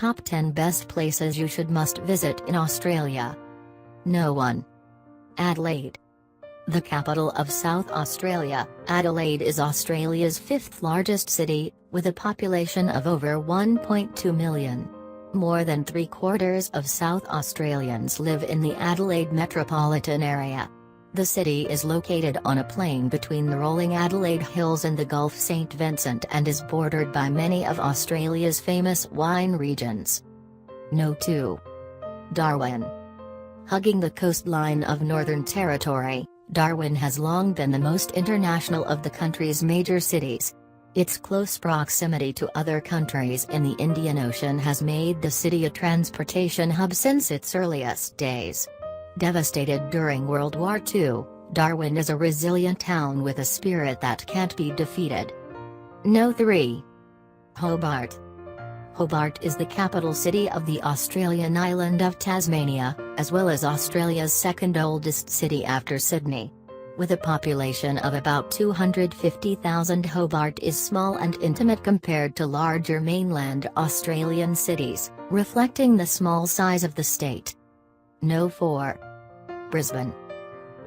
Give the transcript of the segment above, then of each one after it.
Top 10 Best Places You Should Must Visit in Australia. No. 1. Adelaide. The capital of South Australia, Adelaide is Australia's fifth largest city, with a population of over 1.2 million. More than 3/4 of South Australians live in the Adelaide metropolitan area. The city is located on a plain between the rolling Adelaide Hills and the Gulf St Vincent and is bordered by many of Australia's famous wine regions. No. 2. Darwin. Hugging the coastline of Northern Territory, Darwin has long been the most international of the country's major cities. Its close proximity to other countries in the Indian Ocean has made the city a transportation hub since its earliest days. Devastated during World War II, Darwin is a resilient town with a spirit that can't be defeated. No. 3. Hobart. Hobart is the capital city of the Australian island of Tasmania, as well as Australia's second oldest city after Sydney. With a population of about 250,000, Hobart is small and intimate compared to larger mainland Australian cities, reflecting the small size of the state. No. 4. Brisbane.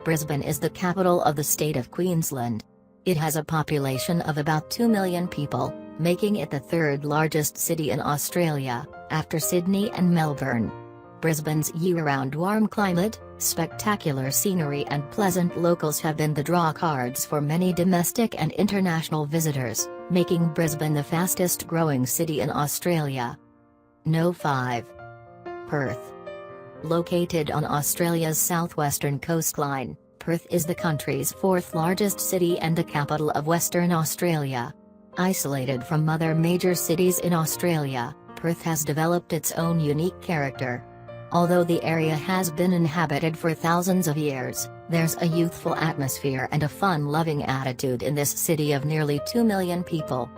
Brisbane is the capital of the state of Queensland. It has a population of about 2 million people, making it the third largest city in Australia, after Sydney and Melbourne. Brisbane's year-round warm climate, spectacular scenery and pleasant locals have been the draw cards for many domestic and international visitors, making Brisbane the fastest-growing city in Australia. No. 5. Perth. Located on Australia's southwestern coastline, Perth is the country's fourth largest city and the capital of Western Australia. Isolated from other major cities in Australia, Perth has developed its own unique character. Although the area has been inhabited for thousands of years, there's a youthful atmosphere and a fun-loving attitude in this city of nearly 2 million people.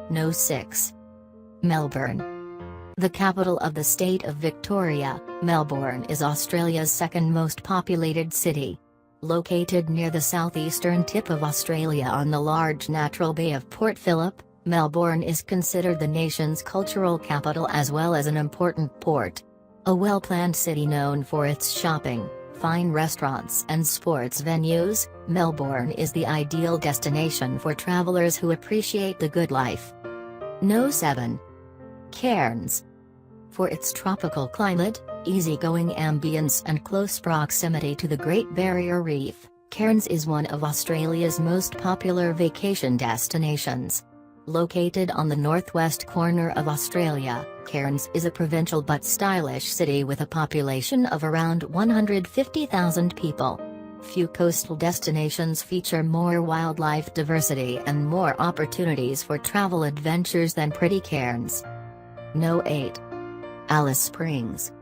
No. 6. Melbourne. The capital of the state of Victoria, Melbourne is Australia's second most populated city. Located near the southeastern tip of Australia on the large natural bay of Port Phillip, Melbourne is considered the nation's cultural capital as well as an important port. A well-planned city known for its shopping, fine restaurants and sports venues, Melbourne is the ideal destination for travelers who appreciate the good life. No. 7. Cairns. For its tropical climate, easygoing ambience and close proximity to the Great Barrier Reef, Cairns is one of Australia's most popular vacation destinations. Located on the northwest corner of Australia, Cairns is a provincial but stylish city with a population of around 150,000 people. Few coastal destinations feature more wildlife diversity and more opportunities for travel adventures than pretty Cairns. No. 8. Alice Springs.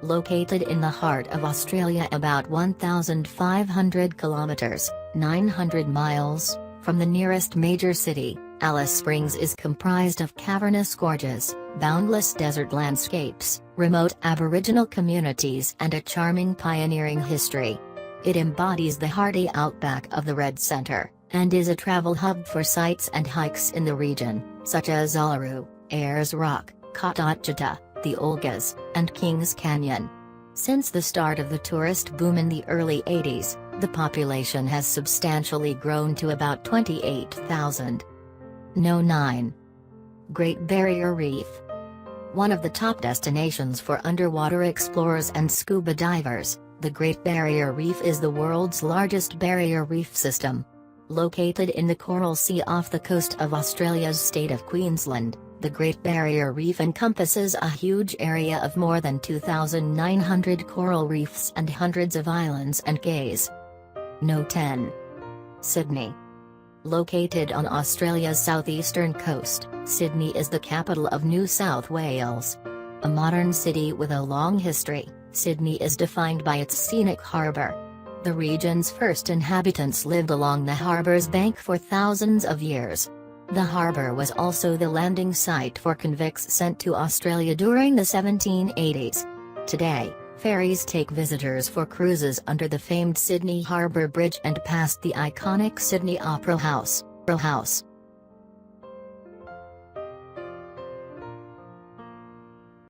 Located in the heart of Australia about 1,500 kilometers, 900 miles, from the nearest major city, Alice Springs is comprised of cavernous gorges, boundless desert landscapes, remote Aboriginal communities and a charming pioneering history. It embodies the hardy outback of the Red Centre, and is a travel hub for sites and hikes in the region, such as Uluru, Ayers Rock, Kototjata, the Olgas, and Kings Canyon. Since the start of the tourist boom in the early 80s, the population has substantially grown to about 28,000. No. 9. Great Barrier Reef. One of the top destinations for underwater explorers and scuba divers, the Great Barrier Reef is the world's largest barrier reef system. Located in the Coral Sea off the coast of Australia's state of Queensland, the Great Barrier Reef encompasses a huge area of more than 2,900 coral reefs and hundreds of islands and cays. No. 10. Sydney. Located on Australia's southeastern coast, Sydney is the capital of New South Wales. A modern city with a long history, Sydney is defined by its scenic harbour. The region's first inhabitants lived along the harbour's bank for thousands of years. The harbour was also the landing site for convicts sent to Australia during the 1780s. Today, ferries take visitors for cruises under the famed Sydney Harbour Bridge and past the iconic Sydney Opera House.